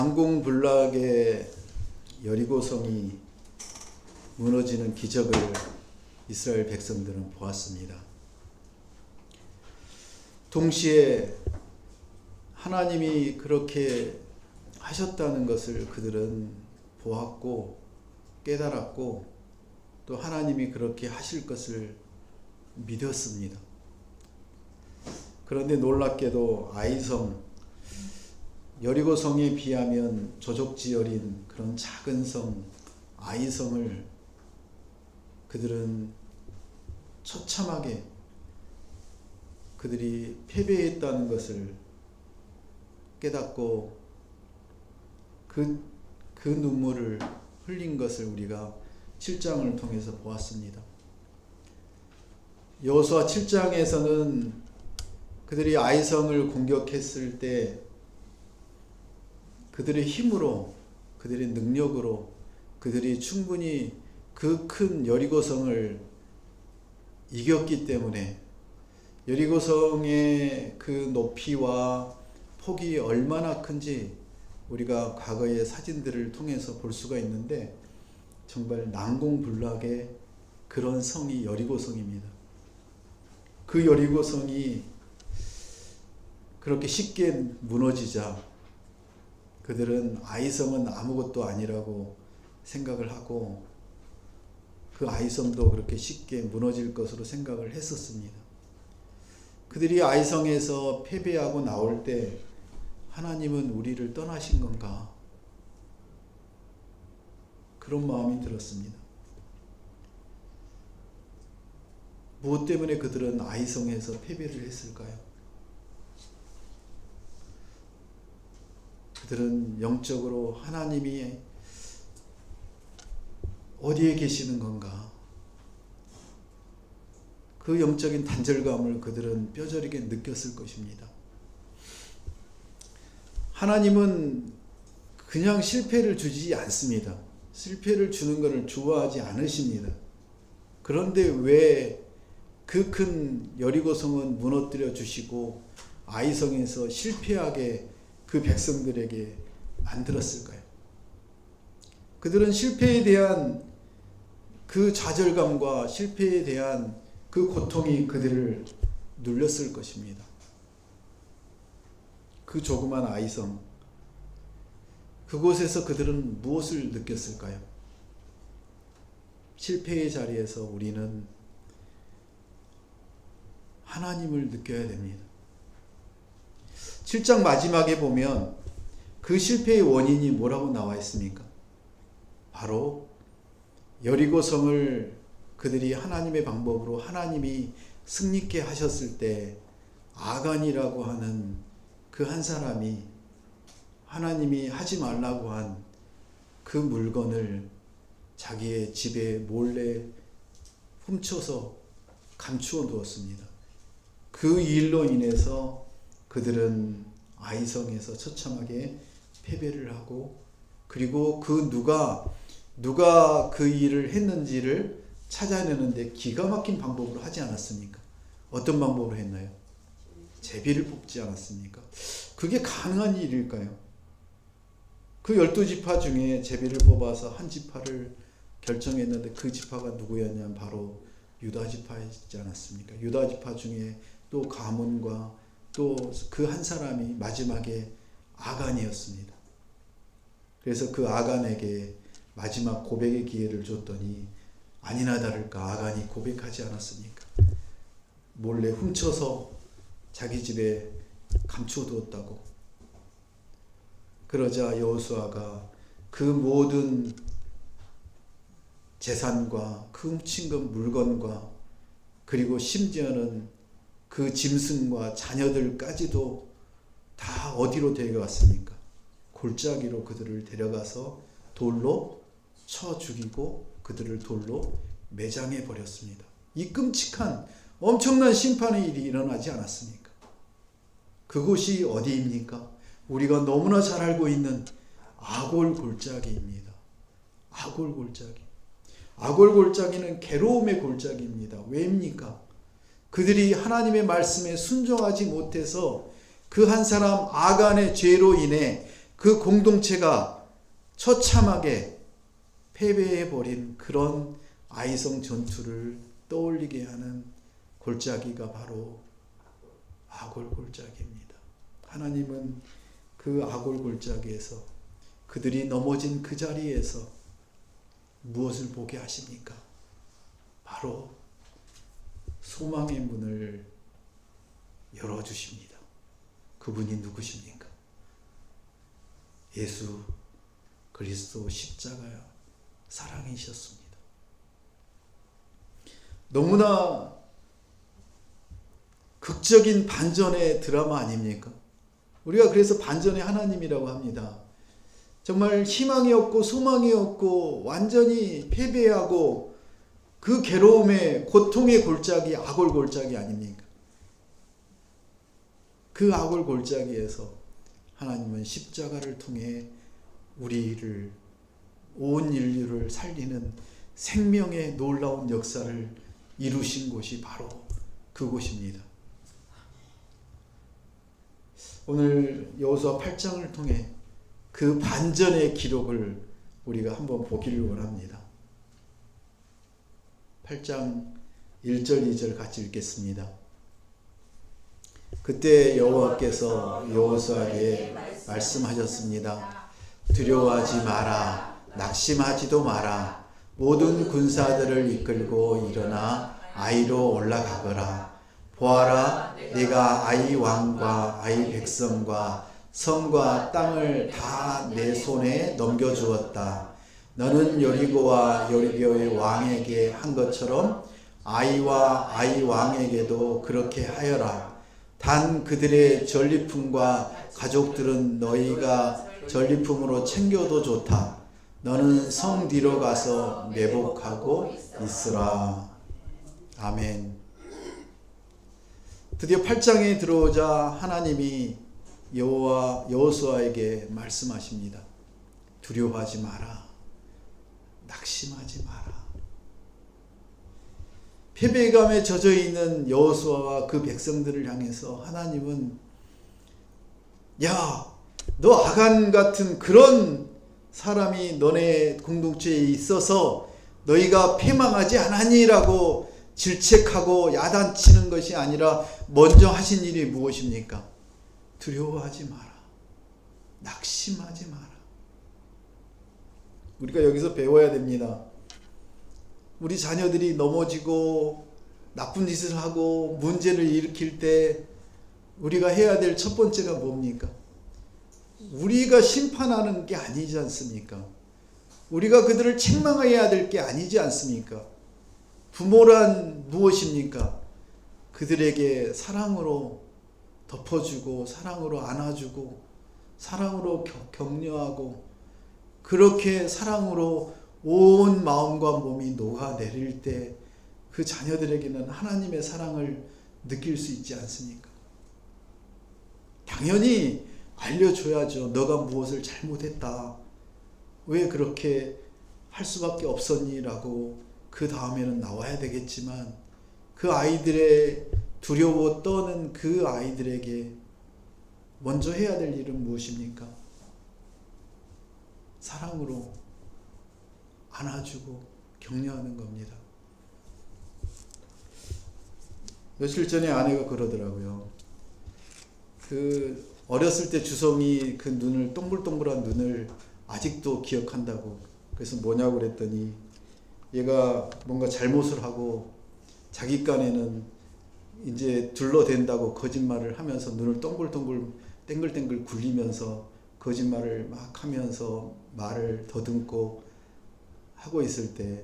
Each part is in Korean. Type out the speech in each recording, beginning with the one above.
난공불락의 여리고성이 무너지는 기적을 이스라엘 백성들은 보았습니다. 동시에 하나님이 그렇게 하셨다는 것을 그들은 보았고 깨달았고 또 하나님이 그렇게 하실 것을 믿었습니다. 그런데 놀랍게도 아이성, 여리고성에 비하면 조족지열인 그런 작은 성 아이성을 그들은 처참하게 그들이 패배했다는 것을 깨닫고 그 눈물을 흘린 것을 우리가 7장을 통해서 보았습니다. 여호수아 7장에서는 그들이 아이성을 공격했을 때 그들의 힘으로, 그들의 능력으로 그들이 충분히 그 큰 여리고성을 이겼기 때문에 여리고성의 그 높이와 폭이 얼마나 큰지 우리가 과거의 사진들을 통해서 볼 수가 있는데 정말 난공불락의 그런 성이 여리고성입니다. 그 여리고성이 그렇게 쉽게 무너지자 그들은 아이성은 아무것도 아니라고 생각을 하고 그 아이성도 그렇게 쉽게 무너질 것으로 생각을 했었습니다. 그들이 아이성에서 패배하고 나올 때 하나님은 우리를 떠나신 건가? 그런 마음이 들었습니다. 무엇 때문에 그들은 아이성에서 패배를 했을까요? 그들은 영적으로 하나님이 어디에 계시는 건가? 그 영적인 단절감을 그들은 뼈저리게 느꼈을 것입니다. 하나님은 그냥 실패를 주지 않습니다. 실패를 주는 것을 좋아하지 않으십니다. 그런데 왜 그 큰 여리고성은 무너뜨려 주시고 아이성에서 실패하게 그 백성들에게 만들었을까요? 그들은 실패에 대한 그 좌절감과 실패에 대한 그 고통이 그들을 눌렸을 것입니다. 그 조그만 아이성, 그곳에서 그들은 무엇을 느꼈을까요? 실패의 자리에서 우리는 하나님을 느껴야 됩니다. 7장 마지막에 보면 그 실패의 원인이 뭐라고 나와 있습니까? 바로 여리고성을 그들이 하나님의 방법으로 하나님이 승리케 하셨을 때 아간이라고 하는 그 한 사람이 하나님이 하지 말라고 한 그 물건을 자기의 집에 몰래 훔쳐서 감추어 두었습니다. 그 일로 인해서 그들은 아이성에서 처참하게 패배를 하고 그리고 그 누가 그 일을 했는지를 찾아내는데 기가 막힌 방법으로 하지 않았습니까? 어떤 방법으로 했나요? 제비를 뽑지 않았습니까? 그게 가능한 일일까요? 그 12지파 중에 제비를 뽑아서 한 지파를 결정했는데 그 지파가 누구였냐면 바로 유다지파였지 않았습니까? 유다지파 중에 또 가문과 또 그 한 사람이 마지막에 아간이었습니다. 그래서 그 아간에게 마지막 고백의 기회를 줬더니 아니나 다를까 아간이 고백하지 않았습니까? 몰래 훔쳐서 자기 집에 감추어두었다고. 그러자 여호수아가 그 모든 재산과 그 훔친 것 물건과 그리고 심지어는 그 짐승과 자녀들까지도 다 어디로 데려갔습니까? 골짜기로 그들을 데려가서 돌로 쳐 죽이고 그들을 돌로 매장해 버렸습니다. 이 끔찍한 엄청난 심판의 일이 일어나지 않았습니까? 그곳이 어디입니까? 우리가 너무나 잘 알고 있는 아골 골짜기입니다. 아골 골짜기. 아골 골짜기는 괴로움의 골짜기입니다. 왜입니까? 그들이 하나님의 말씀에 순종하지 못해서 그 한 사람 아간의 죄로 인해 그 공동체가 처참하게 패배해버린 그런 아이성 전투를 떠올리게 하는 골짜기가 바로 아골 골짜기입니다. 하나님은 그 아골 골짜기에서 그들이 넘어진 그 자리에서 무엇을 보게 하십니까? 바로 소망의 문을 열어주십니다. 그분이 누구십니까? 예수 그리스도 십자가 사랑이셨습니다. 너무나 극적인 반전의 드라마 아닙니까? 우리가 그래서 반전의 하나님이라고 합니다. 정말 희망이 없고 소망이 없고 완전히 패배하고 그 괴로움의 고통의 골짜기, 아골 골짜기 아닙니까? 그 아골 골짜기에서 하나님은 십자가를 통해 우리를, 온 인류를 살리는 생명의 놀라운 역사를 이루신 곳이 바로 그곳입니다. 오늘 여호수아 8장을 통해 그 반전의 기록을 우리가 한번 보기를 원합니다. 8장 1절 2절 같이 읽겠습니다. 그때 여호와께서 여호수아에게 말씀하셨습니다. 두려워하지 마라. 낙심하지도 마라. 모든 군사들을 이끌고 일어나 아이로 올라가거라. 보아라, 내가 아이 왕과 아이 백성과 성과 땅을 다 내 손에 넘겨주었다. 너는 여리고와 여리고의 왕에게 한 것처럼 아이와 아이 왕에게도 그렇게 하여라. 단 그들의 전리품과 가족들은 너희가 전리품으로 챙겨도 좋다. 너는 성 뒤로 가서 매복하고 있으라. 아멘. 드디어 8장에 들어오자 하나님이 여호수아에게 말씀하십니다. 두려워하지 마라. 낙심하지 마라. 패배감에 젖어 있는 여호수아와 그 백성들을 향해서 하나님은 야, 너 아간 같은 그런 사람이 너네 공동체에 있어서 너희가 패망하지 않았니라고 질책하고 야단치는 것이 아니라 먼저 하신 일이 무엇입니까? 두려워하지 마라. 낙심하지 마라. 우리가 여기서 배워야 됩니다. 우리 자녀들이 넘어지고 나쁜 짓을 하고 문제를 일으킬 때 우리가 해야 될 첫 번째가 뭡니까? 우리가 심판하는 게 아니지 않습니까? 우리가 그들을 책망해야 될 게 아니지 않습니까? 부모란 무엇입니까? 그들에게 사랑으로 덮어주고 사랑으로 안아주고 사랑으로 격려하고 그렇게 사랑으로 온 마음과 몸이 녹아내릴 때 그 자녀들에게는 하나님의 사랑을 느낄 수 있지 않습니까? 당연히 알려줘야죠. 너가 무엇을 잘못했다. 왜 그렇게 할 수밖에 없었니? 라고 그 다음에는 나와야 되겠지만 그 아이들의 두려워 떠는 그 아이들에게 먼저 해야 될 일은 무엇입니까? 사랑으로 안아주고 격려하는 겁니다. 며칠 전에 아내가 그러더라고요. 그 어렸을 때 주성이 그 눈을 동글동글한 눈을 아직도 기억한다고. 그래서 뭐냐고 그랬더니 얘가 뭔가 잘못을 하고 자기 깐에는 이제 둘러댄다고 거짓말을 하면서 눈을 동글동글 땡글땡글 굴리면서 거짓말을 막 하면서 말을 더듬고 하고 있을 때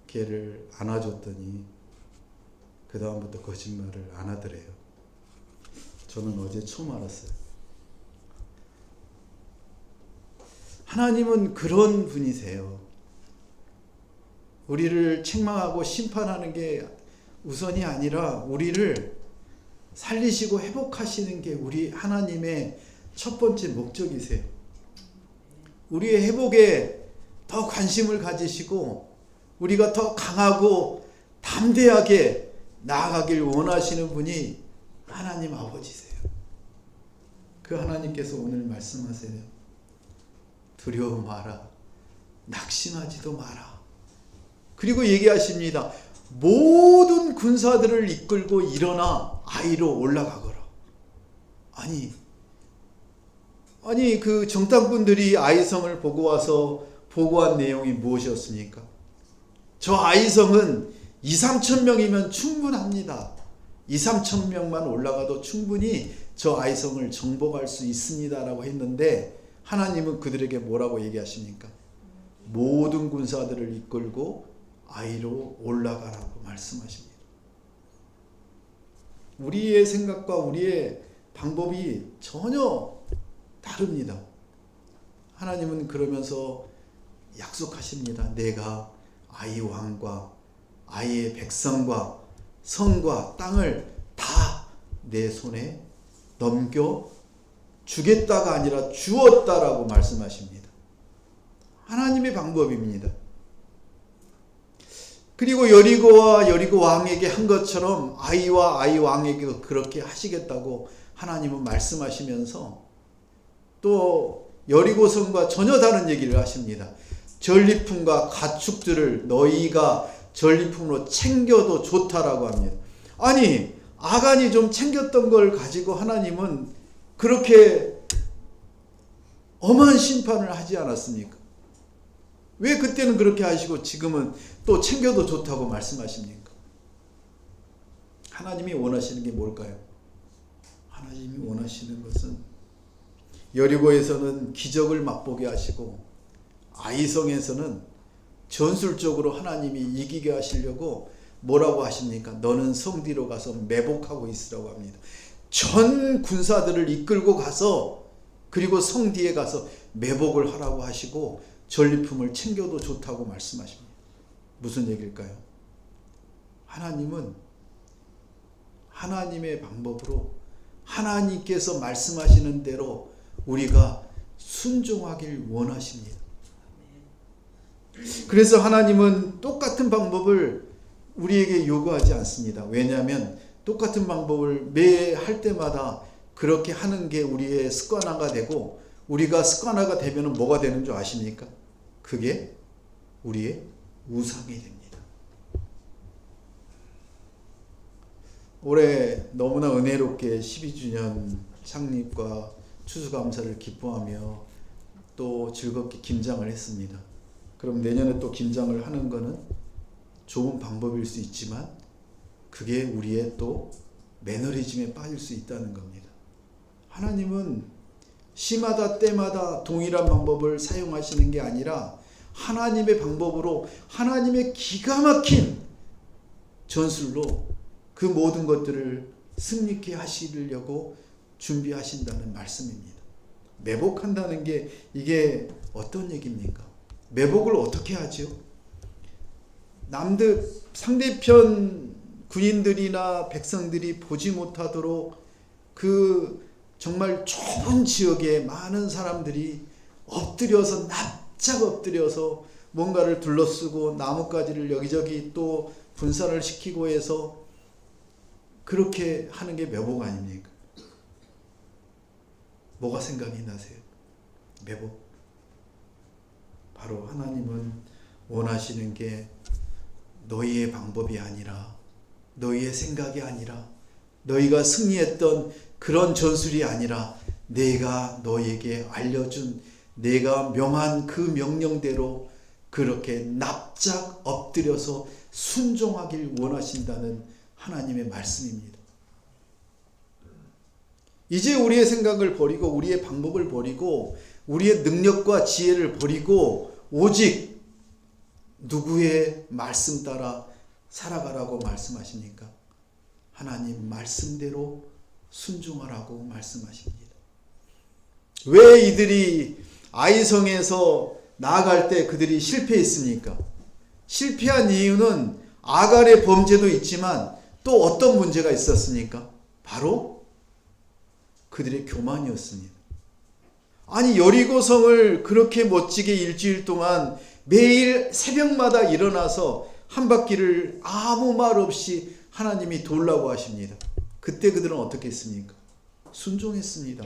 걔를 안아줬더니 그 다음부터 거짓말을 안 하더래요. 저는 어제 처음 알았어요. 하나님은 그런 분이세요. 우리를 책망하고 심판하는 게 우선이 아니라 우리를 살리시고 회복하시는 게 우리 하나님의 첫 번째 목적이세요. 우리의 회복에 더 관심을 가지시고 우리가 더 강하고 담대하게 나아가길 원하시는 분이 하나님 아버지세요. 그 하나님께서 오늘 말씀하세요. 두려워 마라. 낙심하지도 마라. 그리고 얘기하십니다. 모든 군사들을 이끌고 일어나 아이로 올라가거라. 아니 그 정탐꾼들이 아이성을 보고 와서 보고한 내용이 무엇이었습니까? 저 아이성은 2-3천 명이면 충분합니다. 2-3천 명만 올라가도 충분히 저 아이성을 정복할 수 있습니다 라고 했는데 하나님은 그들에게 뭐라고 얘기하십니까? 모든 군사들을 이끌고 아이로 올라가라고 말씀하십니다. 우리의 생각과 우리의 방법이 전혀 다릅니다. 하나님은 그러면서 약속하십니다. 내가 아이 왕과 아이의 백성과 성과 땅을 다 내 손에 넘겨 주겠다가 아니라 주었다라고 말씀하십니다. 하나님의 방법입니다. 그리고 여리고와 여리고 왕에게 한 것처럼 아이와 아이 왕에게도 그렇게 하시겠다고 하나님은 말씀하시면서 또 여리고 성과 전혀 다른 얘기를 하십니다. 전리품과 가축들을 너희가 전리품으로 챙겨도 좋다라고 합니다. 아니 아간이 좀 챙겼던 걸 가지고 하나님은 그렇게 엄한 심판을 하지 않았습니까? 왜 그때는 그렇게 하시고 지금은 또 챙겨도 좋다고 말씀하십니까? 하나님이 원하시는 게 뭘까요? 하나님이 원하시는 것은 여리고에서는 기적을 맛보게 하시고 아이성에서는 전술적으로 하나님이 이기게 하시려고 뭐라고 하십니까? 너는 성 뒤로 가서 매복하고 있으라고 합니다. 전 군사들을 이끌고 가서 그리고 성 뒤에 가서 매복을 하라고 하시고 전리품을 챙겨도 좋다고 말씀하십니다. 무슨 얘기일까요? 하나님은 하나님의 방법으로 하나님께서 말씀하시는 대로 우리가 순종하길 원하십니다. 그래서 하나님은 똑같은 방법을 우리에게 요구하지 않습니다. 왜냐하면 똑같은 방법을 매 할 때마다 그렇게 하는 게 우리의 습관화가 되고 우리가 습관화가 되면 뭐가 되는 줄 아십니까? 그게 우리의 우상이 됩니다. 올해 너무나 은혜롭게 12주년 창립과 추수감사를 기뻐하며 또 즐겁게 김장을 했습니다. 그럼 내년에 또 김장을 하는 것은 좋은 방법일 수 있지만 그게 우리의 또 매너리즘에 빠질 수 있다는 겁니다. 하나님은 시마다 때마다 동일한 방법을 사용하시는 게 아니라 하나님의 방법으로 하나님의 기가 막힌 전술로 그 모든 것들을 승리케 하시려고 준비하신다는 말씀입니다. 매복한다는 게 이게 어떤 얘기입니까? 매복을 어떻게 하죠? 남들 상대편 군인들이나 백성들이 보지 못하도록 그 정말 좁은 지역에 많은 사람들이 엎드려서 납작 엎드려서 뭔가를 둘러쓰고 나뭇가지를 여기저기 또 분산을 시키고 해서 그렇게 하는 게 매복 아닙니까? 뭐가 생각이 나세요? 매복. 바로 하나님은 원하시는 게 너희의 방법이 아니라 너희의 생각이 아니라 너희가 승리했던 그런 전술이 아니라 내가 너희에게 알려준 내가 명한 그 명령대로 그렇게 납작 엎드려서 순종하길 원하신다는 하나님의 말씀입니다. 이제 우리의 생각을 버리고 우리의 방법을 버리고 우리의 능력과 지혜를 버리고 오직 누구의 말씀 따라 살아가라고 말씀하십니까? 하나님 말씀대로 순종하라고 말씀하십니다. 왜 이들이 아이성에서 나아갈 때 그들이 실패했습니까? 실패한 이유는 아갈의 범죄도 있지만 또 어떤 문제가 있었습니까? 바로 그들의 교만이었습니다. 아니 여리고성을 그렇게 멋지게 일주일 동안 매일 새벽마다 일어나서 한 바퀴를 아무 말 없이 하나님이 돌라고 하십니다. 그때 그들은 어떻게 했습니까? 순종했습니다.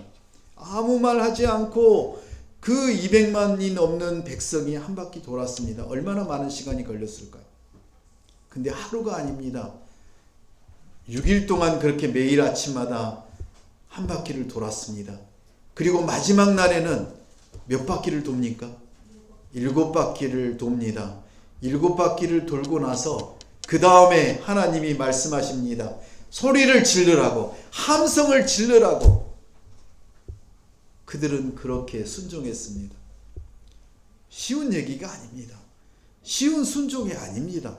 아무 말 하지 않고 그 200만이 넘는 백성이 한 바퀴 돌았습니다. 얼마나 많은 시간이 걸렸을까요? 근데 하루가 아닙니다. 6일 동안 그렇게 매일 아침마다 한 바퀴를 돌았습니다. 그리고 마지막 날에는 몇 바퀴를 돕니까? 7바퀴를 돕니다. 7바퀴를 돌고 나서 그 다음에 하나님이 말씀하십니다. 소리를 지르라고, 함성을 지르라고. 그들은 그렇게 순종했습니다. 쉬운 얘기가 아닙니다. 쉬운 순종이 아닙니다.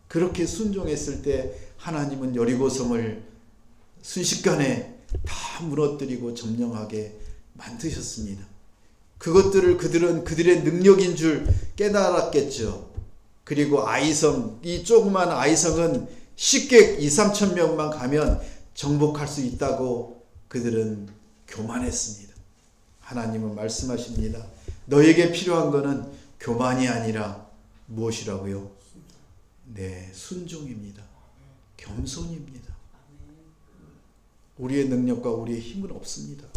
그렇게 순종했을 때 하나님은 여리고성을 순식간에 다 무너뜨리고 점령하게 만드셨습니다. 그것들을 그들은 그들의 능력인 줄 깨달았겠죠. 그리고 아이성, 이 조그만 아이성은 쉽게 2-3천 명만 가면 정복할 수 있다고 그들은 교만했습니다. 하나님은 말씀하십니다. 너에게 필요한 것은 교만이 아니라 무엇이라고요? 네, 순종입니다. 겸손입니다. 우리의 능력과 우리의 힘은 없습니다.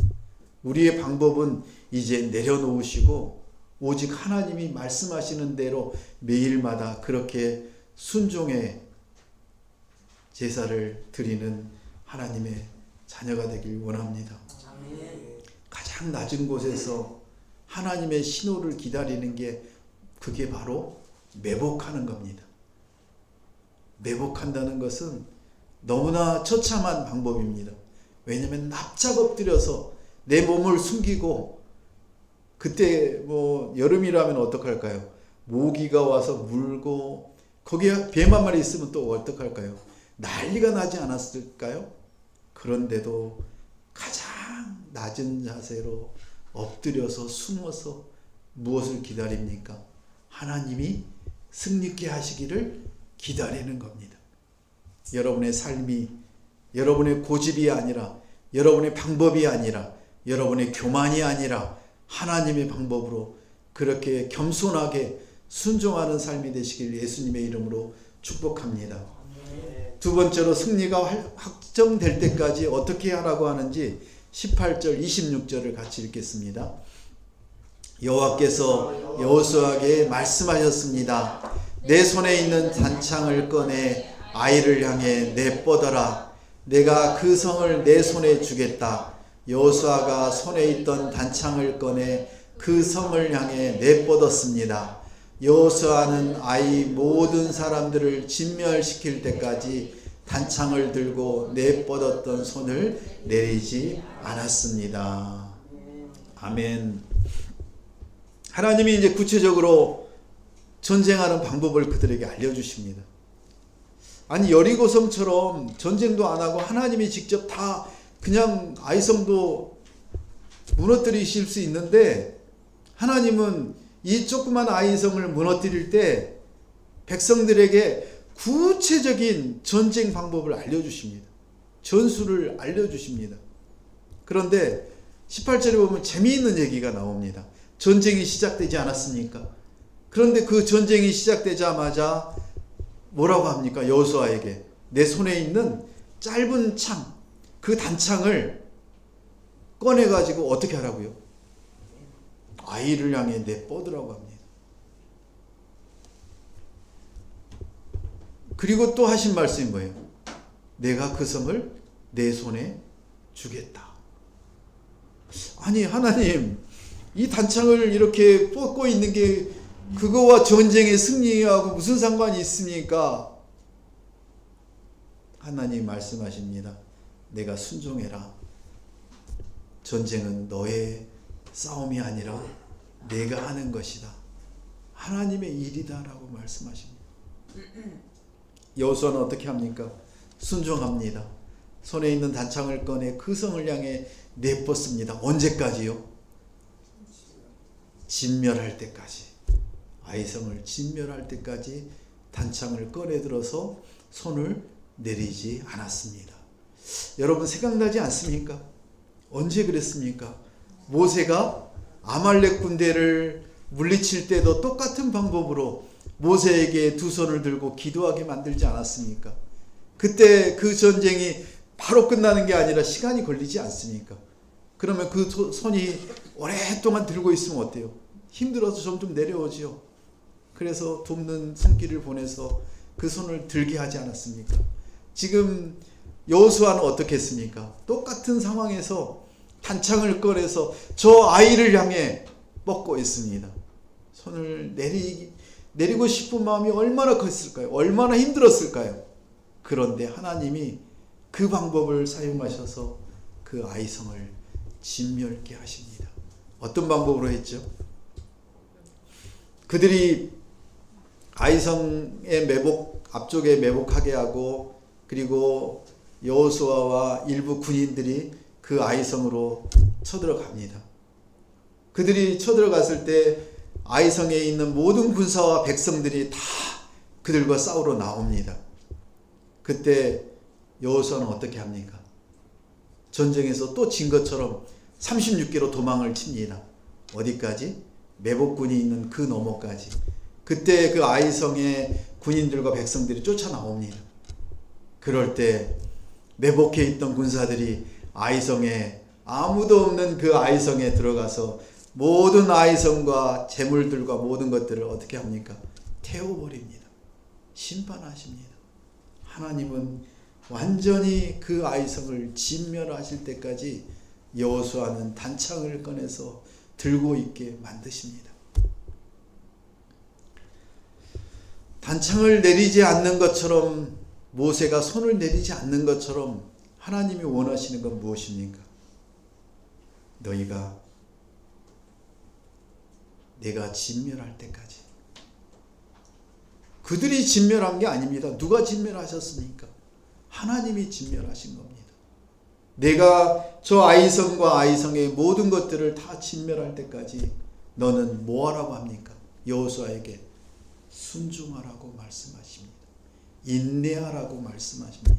우리의 방법은 이제 내려놓으시고 오직 하나님이 말씀하시는 대로 매일마다 그렇게 순종의 제사를 드리는 하나님의 자녀가 되길 원합니다. 가장 낮은 곳에서 하나님의 신호를 기다리는 게 그게 바로 매복하는 겁니다. 매복한다는 것은 너무나 처참한 방법입니다. 왜냐하면 납작 엎드려서 내 몸을 숨기고, 그때 여름이라면 어떡할까요? 모기가 와서 물고 거기에 뱀 한 마리 있으면 또 어떡할까요? 난리가 나지 않았을까요? 그런데도 가장 낮은 자세로 엎드려서 숨어서 무엇을 기다립니까? 하나님이 승리케 하시기를 기다리는 겁니다. 여러분의 삶이 여러분의 고집이 아니라, 여러분의 방법이 아니라, 여러분의 교만이 아니라 하나님의 방법으로 그렇게 겸손하게 순종하는 삶이 되시길 예수님의 이름으로 축복합니다. 두 번째로 승리가 확정될 때까지 어떻게 하라고 하는지 18절 26절을 같이 읽겠습니다. 여호와께서 여호수아에게 말씀하셨습니다. 내 손에 있는 단창을 꺼내 아이를 향해 내뻗어라. 내가 그 성을 내 손에 주겠다. 여호수아가 손에 있던 단창을 꺼내 그 성을 향해 내뻗었습니다. 여호수아는 아이 모든 사람들을 진멸시킬 때까지 단창을 들고 내뻗었던 손을 내리지 않았습니다. 아멘. 하나님이 이제 구체적으로 전쟁하는 방법을 그들에게 알려주십니다. 아니, 여리고성처럼 전쟁도 안 하고 하나님이 직접 다 그냥 아이성도 무너뜨리실 수 있는데, 하나님은 이 조그만 아이성을 무너뜨릴 때 백성들에게 구체적인 전쟁 방법을 알려주십니다. 전술을 알려주십니다. 그런데 18절에 보면 재미있는 얘기가 나옵니다. 전쟁이 시작되지 않았습니까? 그런데 그 전쟁이 시작되자마자 뭐라고 합니까? 여호수아에게 내 손에 있는 짧은 창, 그 단창을 꺼내가지고 어떻게 하라고요? 아이를 향해 내뻗으라고 합니다. 그리고 또 하신 말씀이 뭐예요? 내가 그 성을 내 손에 주겠다. 아니, 하나님, 이 단창을 이렇게 뻗고 있는 게 그거와 전쟁의 승리하고 무슨 상관이 있습니까? 하나님 말씀하십니다. 내가 순종해라. 전쟁은 너의 싸움이 아니라 내가 하는 것이다. 하나님의 일이다 라고 말씀하십니다. 여호수아는 어떻게 합니까? 순종합니다. 손에 있는 단창을 꺼내 그 성을 향해 내뻗습니다. 언제까지요? 진멸할 때까지. 아이성을 진멸할 때까지 단창을 꺼내 들어서 손을 내리지 않았습니다. 여러분 생각나지 않습니까? 언제 그랬습니까? 모세가 아말렉 군대를 물리칠 때도 똑같은 방법으로 모세에게 두 손을 들고 기도하게 만들지 않았습니까? 그때 그 전쟁이 바로 끝나는 게 아니라 시간이 걸리지 않습니까? 그러면 그 손이 오랫동안 들고 있으면 어때요? 힘들어서 점점 내려오지요. 그래서 돕는 손길을 보내서 그 손을 들게 하지 않았습니까? 지금 여호수아는 어떻게 했습니까? 똑같은 상황에서 단창을 꺼내서 저 아이를 향해 뻗고 있습니다. 손을 내리고 싶은 마음이 얼마나 컸을까요? 얼마나 힘들었을까요? 그런데 하나님이 그 방법을 사용하셔서 그 아이성을 진멸케 하십니다. 어떤 방법으로 했죠? 그들이 아이성의 앞쪽에 매복하게 하고, 그리고 여호수아와 일부 군인들이 그 아이성으로 쳐들어갑니다. 그들이 쳐들어갔을 때 아이성에 있는 모든 군사와 백성들이 다 그들과 싸우러 나옵니다. 그때 여호수아는 어떻게 합니까? 전쟁에서 또 진 것처럼 36개로 도망을 칩니다. 어디까지? 매복군이 있는 그 너머까지. 그때 그 아이성의 군인들과 백성들이 쫓아 나옵니다. 그럴 때 매복해 있던 군사들이 아이성에, 아무도 없는 그 아이성에 들어가서 모든 아이성과 재물들과 모든 것들을 어떻게 합니까? 태워버립니다. 심판하십니다. 하나님은 완전히 그 아이성을 진멸하실 때까지 여호수아는 단창을 꺼내서 들고 있게 만드십니다. 단창을 내리지 않는 것처럼, 모세가 손을 내리지 않는 것처럼 하나님이 원하시는 건 무엇입니까? 내가 진멸할 때까지. 그들이 진멸한 게 아닙니다. 누가 진멸하셨습니까? 하나님이 진멸하신 겁니다. 내가 저 아이성과 아이성의 모든 것들을 다 진멸할 때까지 너는 뭐 하라고 합니까? 여호수아에게 순종하라고 말씀하십니다. 인내하라고 말씀하십니다.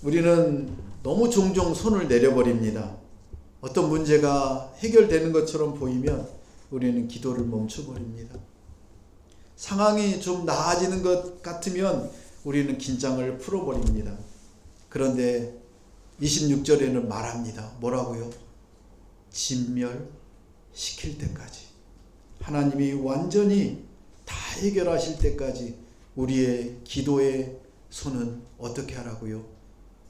우리는 너무 종종 손을 내려버립니다. 어떤 문제가 해결되는 것처럼 보이면 우리는 기도를 멈춰버립니다. 상황이 좀 나아지는 것 같으면 우리는 긴장을 풀어버립니다. 그런데 26절에는 말합니다. 뭐라고요? 진멸시킬 때까지. 하나님이 완전히 다 해결하실 때까지 우리의 기도의 손은 어떻게 하라고요?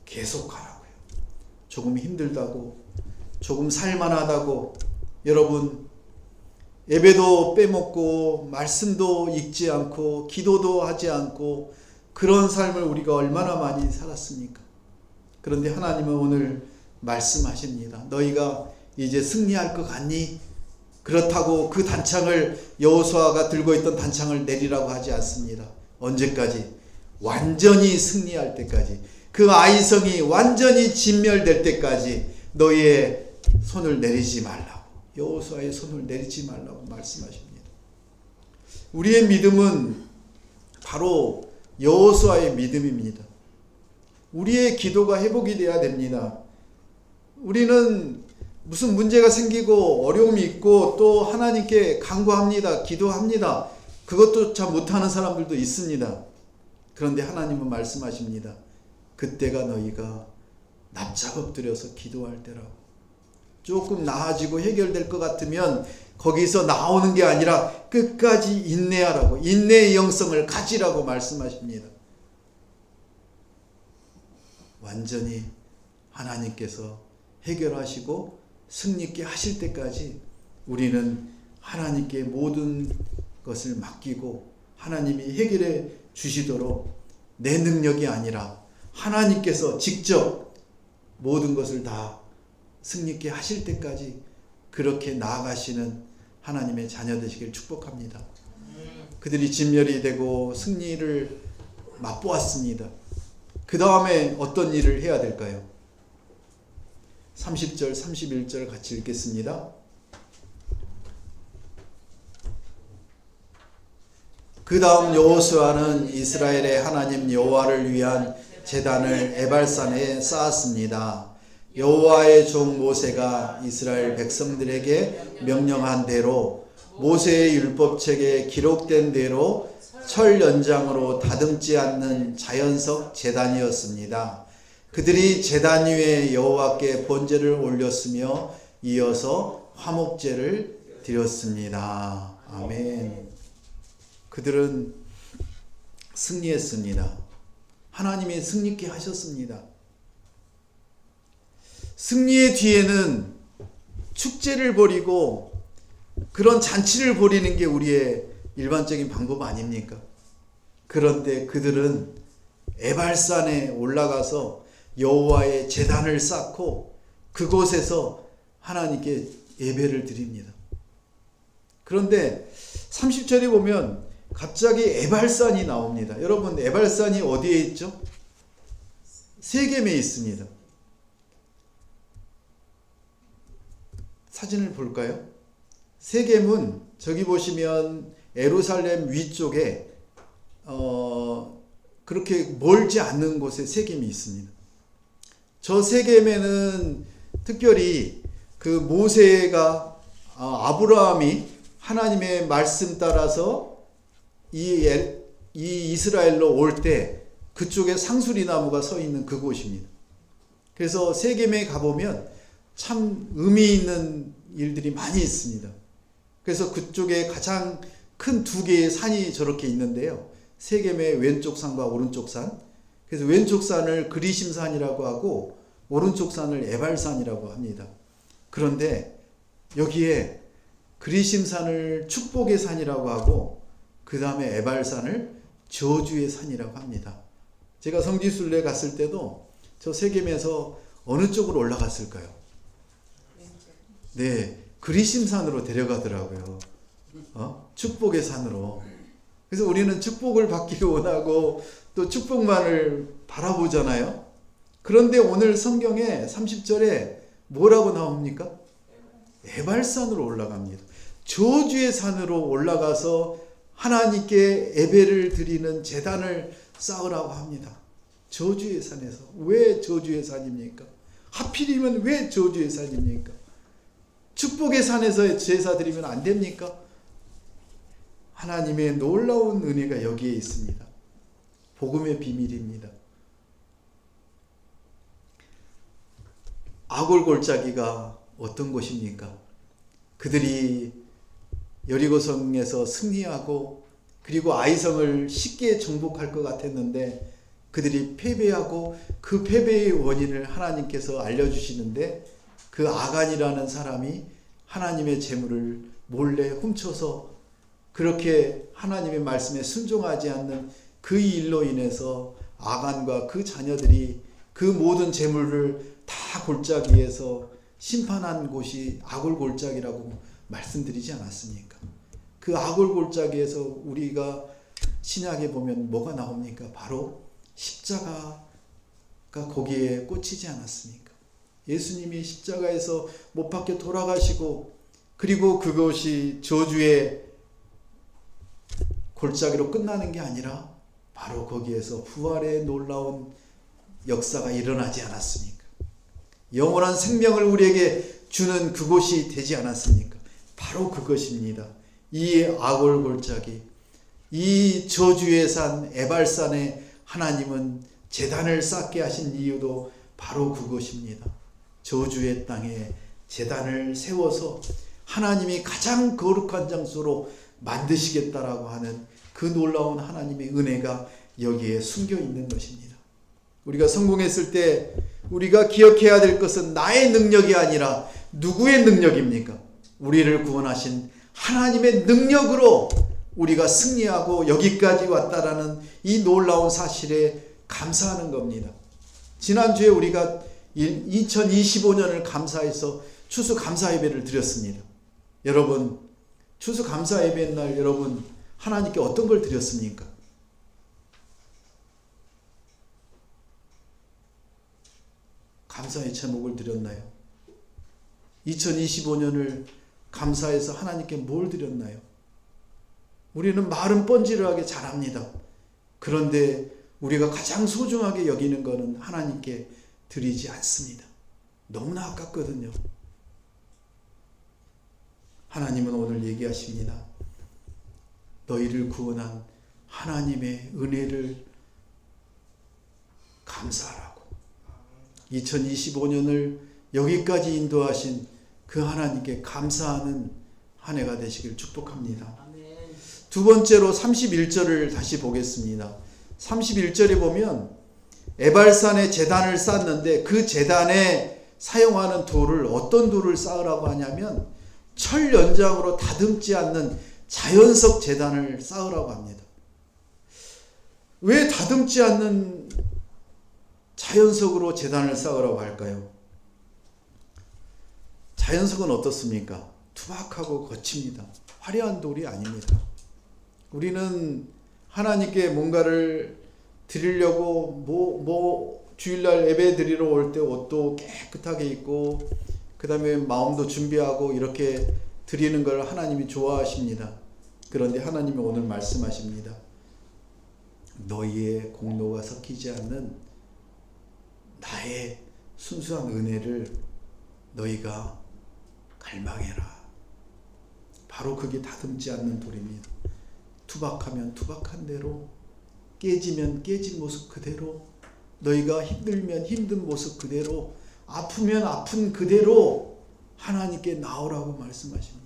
계속하라고요. 조금 힘들다고, 조금 살만하다고, 여러분 예배도 빼먹고 말씀도 읽지 않고 기도도 하지 않고 그런 삶을 우리가 얼마나 많이 살았습니까? 그런데 하나님은 오늘 말씀하십니다. 너희가 이제 승리할 것 같니? 그렇다고 그 단창을, 여호수아가 들고 있던 단창을 내리라고 하지 않습니다. 언제까지? 완전히 승리할 때까지, 그 아이성이 완전히 진멸될 때까지 너희의 손을 내리지 말라고, 여호수아의 손을 내리지 말라고 말씀하십니다. 우리의 믿음은 바로 여호수아의 믿음입니다. 우리의 기도가 회복이 되어야 됩니다. 우리는 무슨 문제가 생기고 어려움이 있고 또 하나님께 간구합니다. 기도합니다. 그것조차 못하는 사람들도 있습니다. 그런데 하나님은 말씀하십니다. 그때가 너희가 납작업 들여서 기도할 때라고. 조금 나아지고 해결될 것 같으면 거기서 나오는 게 아니라 끝까지 인내하라고, 인내의 영성을 가지라고 말씀하십니다. 완전히 하나님께서 해결하시고 승리케 하실 때까지 우리는 하나님께 모든 것을 맡기고 하나님이 해결해 주시도록, 내 능력이 아니라 하나님께서 직접 모든 것을 다 승리케 하실 때까지 그렇게 나아가시는 하나님의 자녀 되시길 축복합니다. 그들이 진멸이 되고 승리를 맛보았습니다. 그 다음에 어떤 일을 해야 될까요? 30절, 31절 같이 읽겠습니다. 그 다음 여호수아는 이스라엘의 하나님 여호와를 위한 제단을 에발산에 쌓았습니다. 여호와의 종 모세가 이스라엘 백성들에게 명령한 대로 모세의 율법책에 기록된 대로 철 연장으로 다듬지 않는 자연석 제단이었습니다. 그들이 제단 위에 여호와께 번제를 올렸으며 이어서 화목제를 드렸습니다. 아멘. 그들은 승리했습니다. 하나님이 승리케 하셨습니다. 승리의 뒤에는 축제를 벌이고 그런 잔치를 벌이는 게 우리의 일반적인 방법 아닙니까? 그런데 그들은 에발산에 올라가서 여호와의 제단을 쌓고 그곳에서 하나님께 예배를 드립니다. 그런데 30절에 보면 갑자기 에발산이 나옵니다. 여러분, 에발산이 어디에 있죠? 세겜에 있습니다. 사진을 볼까요? 세겜은 저기 보시면 예루살렘 위쪽에 그렇게 멀지 않는 곳에 세겜이 있습니다. 저 세겜에는 특별히 그 모세가 아브라함이 하나님의 말씀 따라서 이 이스라엘로 올 때 그쪽에 상수리 나무가 서 있는 그곳입니다. 그래서 세겜에 가보면 참 의미 있는 일들이 많이 있습니다. 그래서 그쪽에 가장 큰 두 개의 산이 저렇게 있는데요. 세겜의 왼쪽 산과 오른쪽 산. 그래서 왼쪽 산을 그리심산이라고 하고 오른쪽 산을 에발산이라고 합니다. 그런데 여기에 그리심산을 축복의 산이라고 하고 그 다음에 에발산을 저주의 산이라고 합니다. 제가 성지순례 갔을 때도 저 세겜에서 어느 쪽으로 올라갔을까요? 네, 그리심산으로 데려가더라고요. 축복의 산으로. 그래서 우리는 축복을 받기를 원하고 또 축복만을 바라보잖아요. 그런데 오늘 성경에 30절에 뭐라고 나옵니까? 에발산으로 올라갑니다. 저주의 산으로 올라가서 하나님께 예배를 드리는 제단을 쌓으라고 합니다. 저주의 산에서. 왜 저주의 산입니까? 하필이면 왜 저주의 산입니까? 축복의 산에서 제사 드리면 안 됩니까? 하나님의 놀라운 은혜가 여기에 있습니다. 복음의 비밀입니다. 아골 골짜기가 어떤 곳입니까? 그들이 여리고성에서 승리하고 그리고 아이성을 쉽게 정복할 것 같았는데 그들이 패배하고 그 패배의 원인을 하나님께서 알려주시는데 그 아간이라는 사람이 하나님의 재물을 몰래 훔쳐서 그렇게 하나님의 말씀에 순종하지 않는 그 일로 인해서 아간과 그 자녀들이 그 모든 재물을 다 골짜기에서 심판한 곳이 아골 골짜기라고 말씀드리지 않았습니까? 그 아골 골짜기에서 우리가 신약에 보면 뭐가 나옵니까? 바로 십자가가 거기에 꽂히지 않았습니까? 예수님이 십자가에서 못 박혀 돌아가시고 그리고 그것이 저주의 골짜기로 끝나는 게 아니라 바로 거기에서 부활의 놀라운 역사가 일어나지 않았습니까? 영원한 생명을 우리에게 주는 그곳이 되지 않았습니까? 바로 그것입니다. 이 아골 골짜기, 이 저주의 산 에발산에 하나님은 제단을 쌓게 하신 이유도 바로 그것입니다. 저주의 땅에 제단을 세워서 하나님이 가장 거룩한 장소로 만드시겠다라고 하는 그 놀라운 하나님의 은혜가 여기에 숨겨 있는 것입니다. 우리가 성공했을 때 우리가 기억해야 될 것은 나의 능력이 아니라 누구의 능력입니까? 우리를 구원하신 하나님의 능력으로 우리가 승리하고 여기까지 왔다라는 이 놀라운 사실에 감사하는 겁니다. 지난주에 우리가 2025년을 감사해서 추수 감사 예배를 드렸습니다. 여러분, 추수 감사 예배 날 여러분 하나님께 어떤 걸 드렸습니까? 감사의 제목을 드렸나요? 2025년을 감사해서 하나님께 뭘 드렸나요? 우리는 말은 뻔질하게 잘합니다. 그런데 우리가 가장 소중하게 여기는 것은 하나님께 드리지 않습니다. 너무나 아깝거든요. 하나님은 오늘 얘기하십니다. 너희를 구원한 하나님의 은혜를 감사하라고. 2025년을 여기까지 인도하신 그 하나님께 감사하는 한 해가 되시길 축복합니다. 두 번째로 31절을 다시 보겠습니다. 31절에 보면 에발산에 제단을 쌓는데 그 제단에 사용하는 돌을 어떤 돌을 쌓으라고 하냐면 철 연장으로 다듬지 않는 자연석 제단을 쌓으라고 합니다. 왜 다듬지 않는 자연석으로 제단을 쌓으라고 할까요? 자연석은 어떻습니까? 투박하고 거칩니다. 화려한 돌이 아닙니다. 우리는 하나님께 뭔가를 드리려고 주일날 예배 드리러 올 때 옷도 깨끗하게 입고 그 다음에 마음도 준비하고 이렇게 드리는 걸 하나님이 좋아하십니다. 그런데 하나님이 오늘 말씀하십니다. 너희의 공로가 섞이지 않는 나의 순수한 은혜를 너희가 갈망해라. 바로 그게 다듬지 않는 돌입니다. 투박하면 투박한 대로, 깨지면 깨진 모습 그대로, 너희가 힘들면 힘든 모습 그대로, 아프면 아픈 그대로 하나님께 나오라고 말씀하십니다.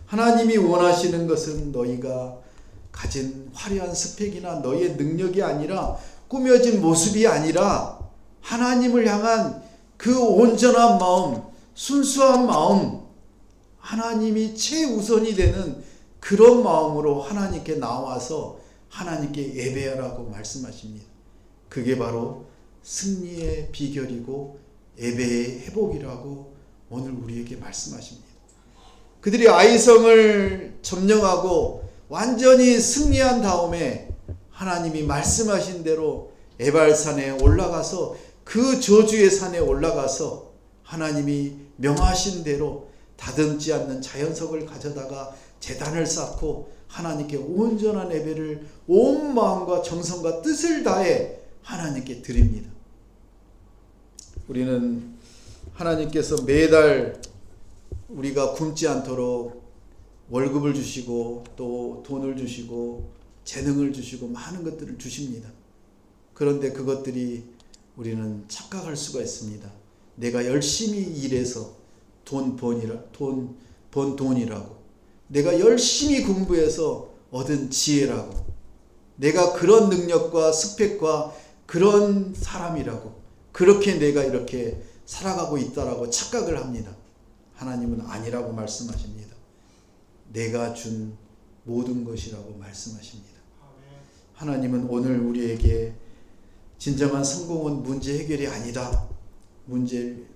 하나님이 원하시는 것은 너희가 가진 화려한 스펙이나 너희의 능력이 아니라, 꾸며진 모습이 아니라 하나님을 향한 그 온전한 마음, 순수한 마음, 하나님이 최우선이 되는 그런 마음으로 하나님께 나와서 하나님께 예배하라고 말씀하십니다. 그게 바로 승리의 비결이고 예배의 회복이라고 오늘 우리에게 말씀하십니다. 그들이 아이성을 점령하고 완전히 승리한 다음에 하나님이 말씀하신 대로 에발산에 올라가서 그 저주의 산에 올라가서 하나님이 명하신 대로 다듬지 않는 자연석을 가져다가 제단을 쌓고 하나님께 온전한 예배를 온 마음과 정성과 뜻을 다해 하나님께 드립니다. 우리는 하나님께서 매달 우리가 굶지 않도록 월급을 주시고 또 돈을 주시고 재능을 주시고 많은 것들을 주십니다. 그런데 그것들이 우리는 착각할 수가 있습니다. 내가 열심히 일해서 돈 번 돈이라고, 내가 열심히 공부해서 얻은 지혜라고, 내가 그런 능력과 스펙과 그런 사람이라고, 그렇게 내가 이렇게 살아가고 있다라고 착각을 합니다. 하나님은 아니라고 말씀하십니다. 내가 준 모든 것이라고 말씀하십니다. 하나님은 오늘 우리에게 진정한 성공은 문제 해결이 아니다.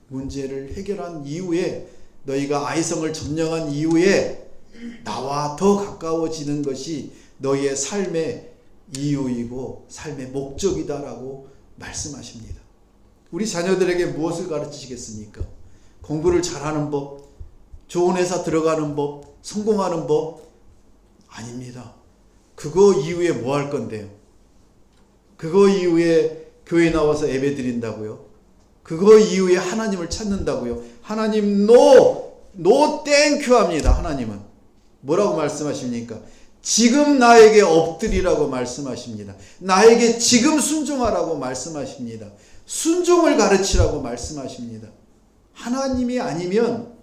문제를 해결한 이후에, 너희가 아이성을 점령한 이후에 나와 더 가까워지는 것이 너희의 삶의 이유이고 삶의 목적이다라고 말씀하십니다. 우리 자녀들에게 무엇을 가르치시겠습니까? 공부를 잘하는 법, 좋은 회사 들어가는 법, 성공하는 법? 아닙니다. 그거 이후에 뭐 할 건데요? 그거 이후에 교회 나와서 예배 드린다고요? 그거 이후에 하나님을 찾는다고요? 하나님 노 땡큐 합니다. 하나님은 뭐라고 말씀하십니까? 지금 나에게 엎드리라고 말씀하십니다. 나에게 지금 순종하라고 말씀하십니다. 순종을 가르치라고 말씀하십니다. 하나님이 아니면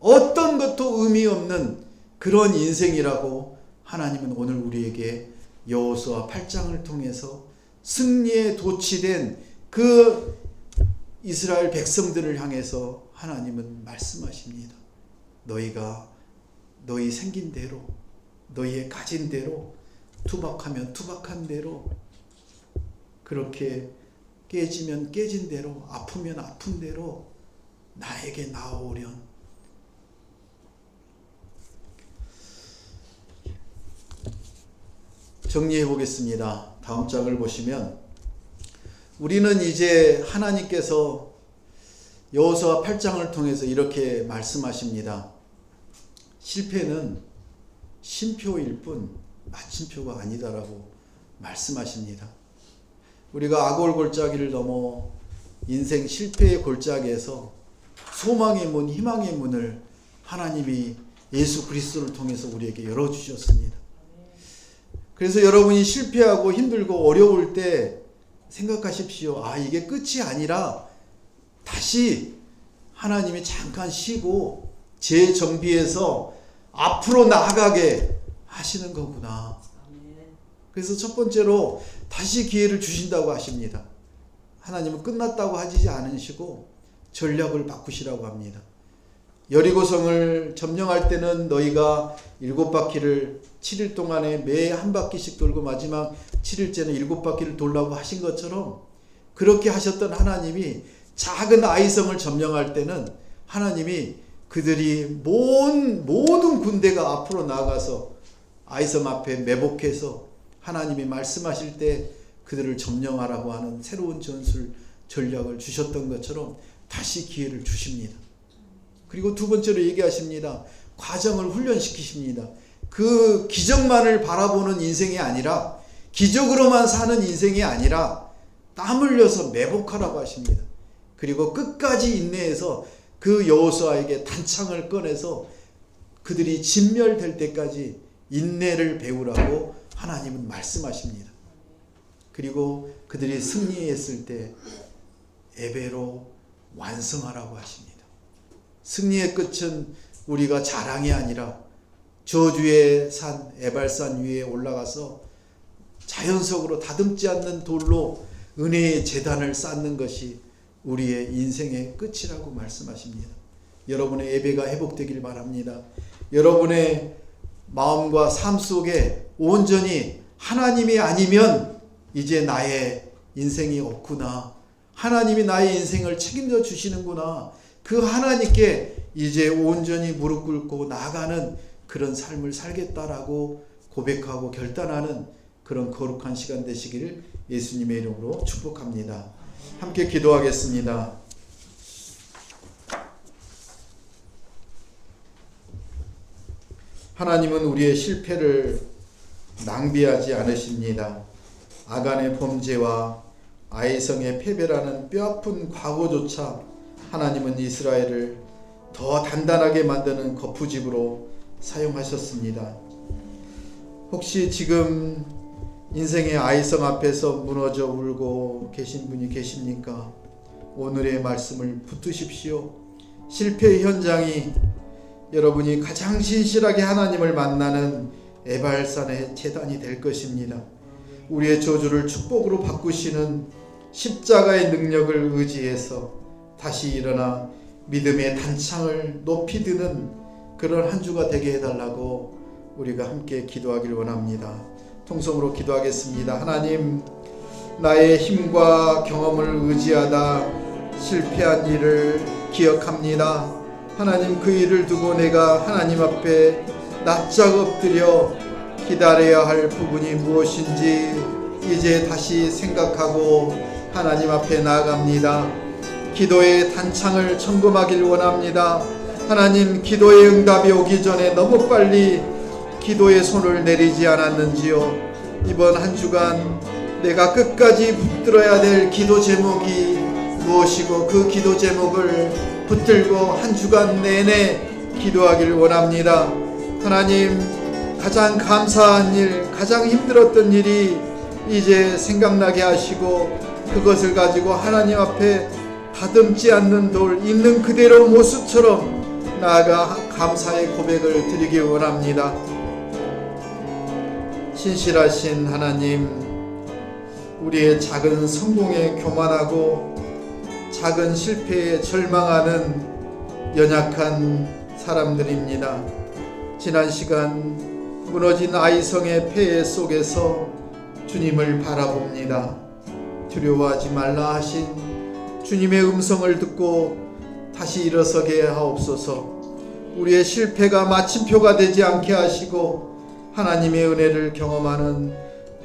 어떤 것도 의미 없는 그런 인생이라고 하나님은 오늘 우리에게 여호수아 8장을 통해서 승리에 도취된 그 이스라엘 백성들을 향해서 하나님은 말씀하십니다. 너희가 너희 생긴 대로, 너희의 가진 대로, 투박하면 투박한 대로, 그렇게 깨지면 깨진 대로, 아프면 아픈 대로 나에게 나오련. 정리해 보겠습니다. 다음 장을 보시면 우리는 이제 하나님께서 여호수아 8장을 통해서 이렇게 말씀하십니다. 실패는 쉼표일 뿐 마침표가 아니다라고 말씀하십니다. 우리가 악올 골짜기를 넘어 인생 실패의 골짜기에서 소망의 문, 희망의 문을 하나님이 예수 그리스도를 통해서 우리에게 열어주셨습니다. 그래서 여러분이 실패하고 힘들고 어려울 때 생각하십시오. 이게 끝이 아니라 다시 하나님이 잠깐 쉬고 재정비해서 앞으로 나아가게 하시는 거구나. 그래서 첫 번째로 다시 기회를 주신다고 하십니다. 하나님은 끝났다고 하지 않으시고 전략을 바꾸시라고 합니다. 여리고성을 점령할 때는 너희가 7바퀴를 7일 동안에 매 한 바퀴씩 돌고 마지막 7일째는 7바퀴를 돌라고 하신 것처럼 그렇게 하셨던 하나님이 작은 아이성을 점령할 때는 하나님이 그들이 모든 군대가 앞으로 나가서 아이성 앞에 매복해서 하나님이 말씀하실 때 그들을 점령하라고 하는 새로운 전술 전략을 주셨던 것처럼 다시 기회를 주십니다. 그리고 두 번째로 얘기하십니다. 과정을 훈련시키십니다. 그 기적만을 바라보는 인생이 아니라 기적으로만 사는 인생이 아니라 땀 흘려서 매복하라고 하십니다. 그리고 끝까지 인내해서 그 여호수아에게 단창을 꺼내서 그들이 진멸될 때까지 인내를 배우라고 하나님은 말씀하십니다. 그리고 그들이 승리했을 때 예배로 완성하라고 하십니다. 승리의 끝은 우리가 자랑이 아니라 저주의 산 에발산 위에 올라가서 자연석으로 다듬지 않는 돌로 은혜의 제단을 쌓는 것이 우리의 인생의 끝이라고 말씀하십니다. 여러분의 예배가 회복되길 바랍니다. 여러분의 마음과 삶 속에 온전히 하나님이 아니면 이제 나의 인생이 없구나. 하나님이 나의 인생을 책임져 주시는구나. 그 하나님께 이제 온전히 무릎 꿇고 나아가는 그런 삶을 살겠다라고 고백하고 결단하는 그런 거룩한 시간 되시기를 예수님의 이름으로 축복합니다. 함께 기도하겠습니다. 하나님은 우리의 실패를 낭비하지 않으십니다. 아간의 범죄와 아이성의 패배라는 뼈아픈 과거조차 하나님은 이스라엘을 더 단단하게 만드는 거푸집으로 사용하셨습니다. 혹시 지금 인생의 아이성 앞에서 무너져 울고 계신 분이 계십니까? 오늘의 말씀을 붙드십시오. 실패의 현장이 여러분이 가장 신실하게 하나님을 만나는 에발산의 제단이 될 것입니다. 우리의 저주를 축복으로 바꾸시는 십자가의 능력을 의지해서 다시 일어나 믿음의 단창을 높이 드는 그런 한 주가 되게 해달라고 우리가 함께 기도하길 원합니다. 통성으로 기도하겠습니다. 하나님, 나의 힘과 경험을 의지하다 실패한 일을 기억합니다. 하나님, 그 일을 두고 내가 하나님 앞에 납작 엎드려 기다려야 할 부분이 무엇인지 이제 다시 생각하고 하나님 앞에 나아갑니다. 기도의 단창을 점검하길 원합니다. 하나님, 기도의 응답이 오기 전에 너무 빨리 기도의 손을 내리지 않았는지요. 이번 한 주간 내가 끝까지 붙들어야 될 기도 제목이 무엇이고 그 기도 제목을 붙들고 한 주간 내내 기도하길 원합니다. 하나님, 가장 감사한 일, 가장 힘들었던 일이 이제 생각나게 하시고 그것을 가지고 하나님 앞에 다듬지 않는 돌 있는 그대로 모습처럼 나아가 감사의 고백을 드리기 원합니다. 신실하신 하나님, 우리의 작은 성공에 교만하고 작은 실패에 절망하는 연약한 사람들입니다. 지난 시간 무너진 아이성의 폐해 속에서 주님을 바라봅니다. 두려워하지 말라 하신 주님의 음성을 듣고 다시 일어서게 하옵소서. 우리의 실패가 마침표가 되지 않게 하시고 하나님의 은혜를 경험하는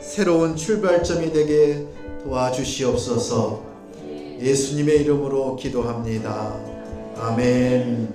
새로운 출발점이 되게 도와주시옵소서. 예수님의 이름으로 기도합니다. 아멘.